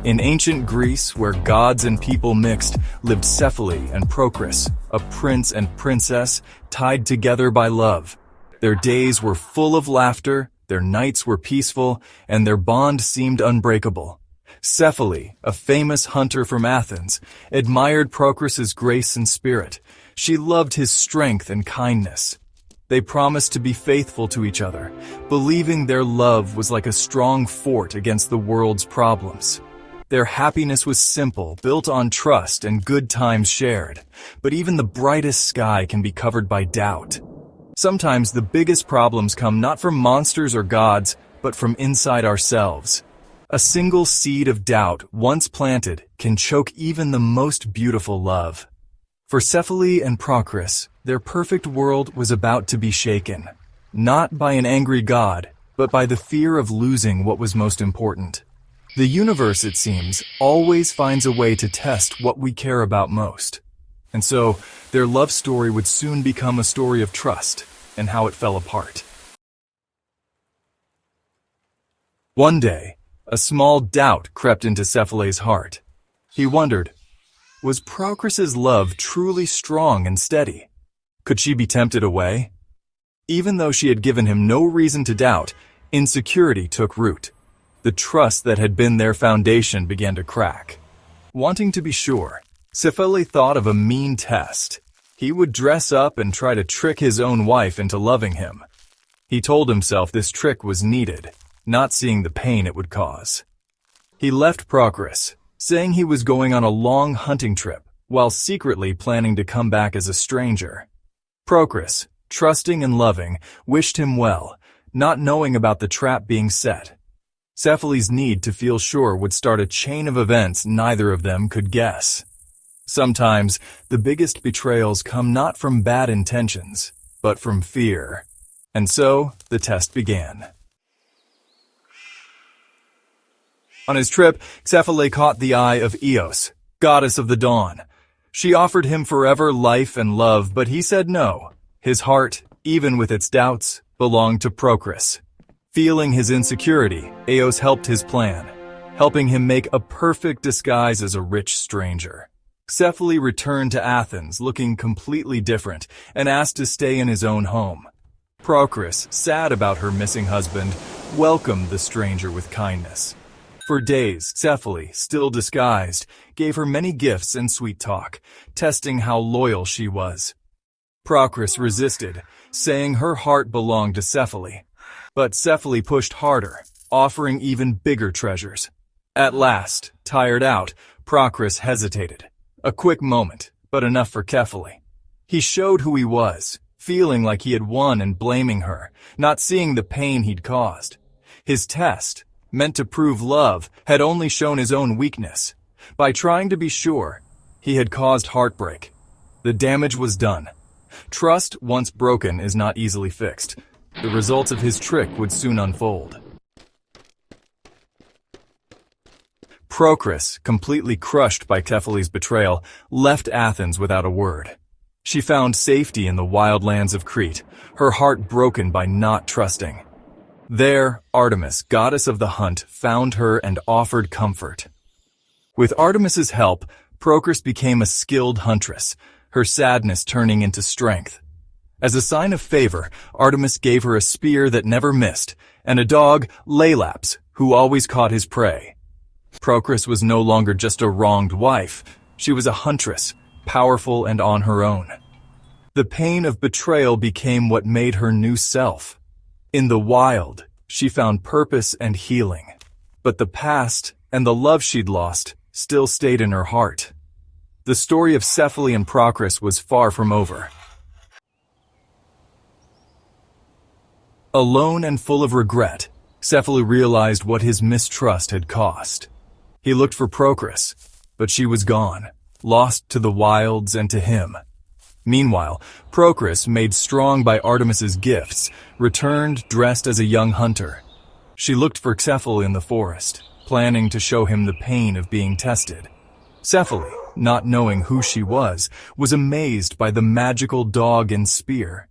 In ancient Greece, where gods and people mixed, lived Cephalus and Procris, a prince and princess tied together by love. Their days were full of laughter, their nights were peaceful, and their bond seemed unbreakable. Cephalus, a famous hunter from Athens, admired Procris's grace and spirit. She loved his strength and kindness. They promised to be faithful to each other, believing their love was like a strong fort against the world's problems. Their happiness was simple, built on trust and good times shared. But even the brightest sky can be covered by doubt. Sometimes the biggest problems come not from monsters or gods, but from inside ourselves. A single seed of doubt, once planted, can choke even the most beautiful love. For Cephalus and Procris, their perfect world was about to be shaken, not by an angry god, but by the fear of losing what was most important. The universe, it seems, always finds a way to test what we care about most. And so, their love story would soon become a story of trust and how it fell apart. One day, a small doubt crept into Cephalus' heart. He wondered, was Procris's love truly strong and steady? Could she be tempted away? Even though she had given him no reason to doubt, insecurity took root. The trust that had been their foundation began to crack. Wanting to be sure, Cephalus thought of a mean test. He would dress up and try to trick his own wife into loving him. He told himself this trick was needed, not seeing the pain it would cause. He left Procris, saying he was going on a long hunting trip, while secretly planning to come back as a stranger. Procris, trusting and loving, wished him well, not knowing about the trap being set. Cephalus' need to feel sure would start a chain of events neither of them could guess. Sometimes, the biggest betrayals come not from bad intentions, but from fear. And so, the test began. On his trip, Cephalus caught the eye of Eos, goddess of the dawn. She offered him forever life and love, but he said no. His heart, even with its doubts, belonged to Procris. Feeling his insecurity, Eos helped his plan, helping him make a perfect disguise as a rich stranger. Cephalus returned to Athens looking completely different and asked to stay in his own home. Procris, sad about her missing husband, welcomed the stranger with kindness. For days, Cephalus, still disguised, gave her many gifts and sweet talk, testing how loyal she was. Procris resisted, saying her heart belonged to Cephalus. But Cephalus pushed harder, offering even bigger treasures. At last, tired out, Procris hesitated. A quick moment, but enough for Cephalus. He showed who he was, feeling like he had won and blaming her, not seeing the pain he'd caused. His test, meant to prove love, had only shown his own weakness. By trying to be sure, he had caused heartbreak. The damage was done. Trust, once broken, is not easily fixed. The results of his trick would soon unfold. Procris, completely crushed by Cephalus' betrayal, left Athens without a word. She found safety in the wild lands of Crete, her heart broken by not trusting. There, Artemis, goddess of the hunt, found her and offered comfort. With Artemis's help, Procris became a skilled huntress, her sadness turning into strength. As a sign of favor, Artemis gave her a spear that never missed, and a dog, Laelaps, who always caught his prey. Procris was no longer just a wronged wife. She was a huntress, powerful and on her own. The pain of betrayal became what made her new self. In the wild, she found purpose and healing. But the past and the love she'd lost still stayed in her heart. The story of Cephalus and Procris was far from over. Alone and full of regret, Cephalus realized what his mistrust had cost. He looked for Procris, but she was gone, lost to the wilds and to him. Meanwhile, Procris, made strong by Artemis's gifts, returned dressed as a young hunter. She looked for Cephalus in the forest, planning to show him the pain of being tested. Cephalus, not knowing who she was amazed by the magical dog and spear.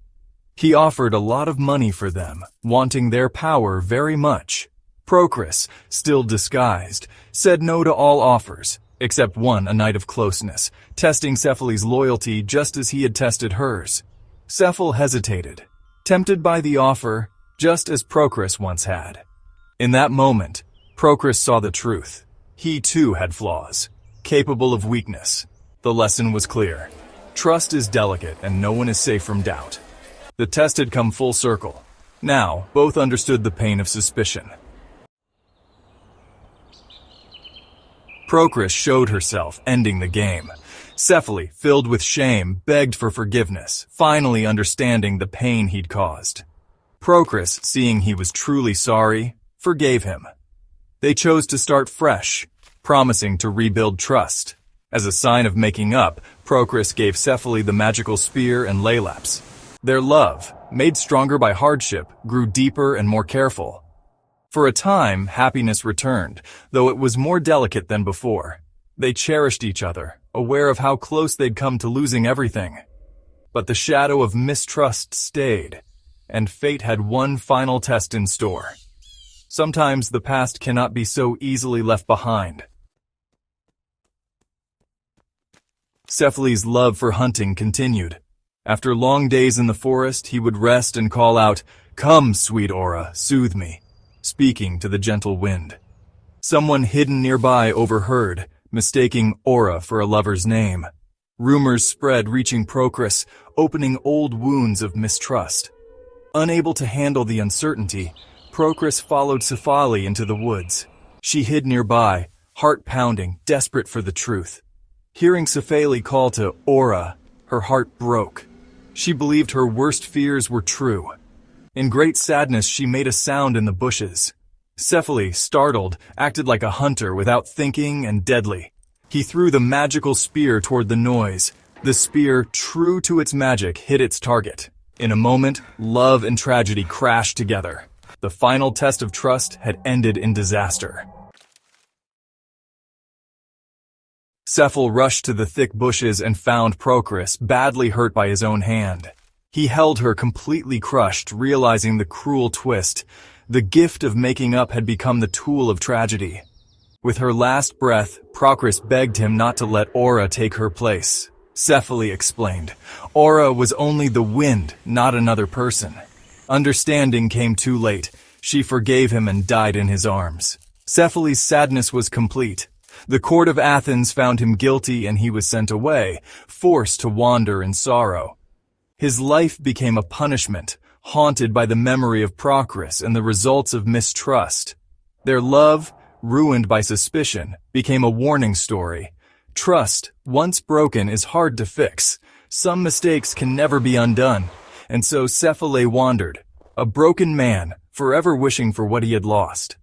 He offered a lot of money for them, wanting their power very much. Procris, still disguised, said no to all offers, except one, a night of closeness, testing Cephalus' loyalty just as he had tested hers. Cephal hesitated, tempted by the offer, just as Procris once had. In that moment, Procris saw the truth. He too had flaws, capable of weakness. The lesson was clear. Trust is delicate and no one is safe from doubt. The test had come full circle. Now, both understood the pain of suspicion. Procris showed herself, ending the game. Cephalus, filled with shame, begged for forgiveness, finally understanding the pain he'd caused. Procris, seeing he was truly sorry, forgave him. They chose to start fresh, promising to rebuild trust. As a sign of making up, Procris gave Cephalus the magical spear and laelaps. Their love, made stronger by hardship, grew deeper and more careful. For a time, happiness returned, though it was more delicate than before. They cherished each other, aware of how close they'd come to losing everything. But the shadow of mistrust stayed, and fate had one final test in store. Sometimes the past cannot be so easily left behind. Cephalus' love for hunting continued. After long days in the forest, he would rest and call out, "Come, sweet Aura, soothe me," speaking to the gentle wind. Someone hidden nearby overheard, mistaking Aura for a lover's name. Rumors spread, reaching Procris, opening old wounds of mistrust. Unable to handle the uncertainty, Procris followed Cephalus into the woods. She hid nearby, heart pounding, desperate for the truth. Hearing Cephalus call to Aura, her heart broke. She believed her worst fears were true. In great sadness, she made a sound in the bushes. Cephalus, startled, acted like a hunter without thinking and deadly. He threw the magical spear toward the noise. The spear, true to its magic, hit its target. In a moment, love and tragedy crashed together. The final test of trust had ended in disaster. Cephalus rushed to the thick bushes and found Procris, badly hurt by his own hand. He held her completely crushed, realizing the cruel twist. The gift of making up had become the tool of tragedy. With her last breath, Procris begged him not to let Aura take her place. Cephalus explained. Aura was only the wind, not another person. Understanding came too late. She forgave him and died in his arms. Cephalus' sadness was complete. The court of Athens found him guilty and he was sent away, forced to wander in sorrow. His life became a punishment, haunted by the memory of Procris and the results of mistrust. Their love, ruined by suspicion, became a warning story. Trust, once broken, is hard to fix. Some mistakes can never be undone. And so Cephalus wandered, a broken man, forever wishing for what he had lost.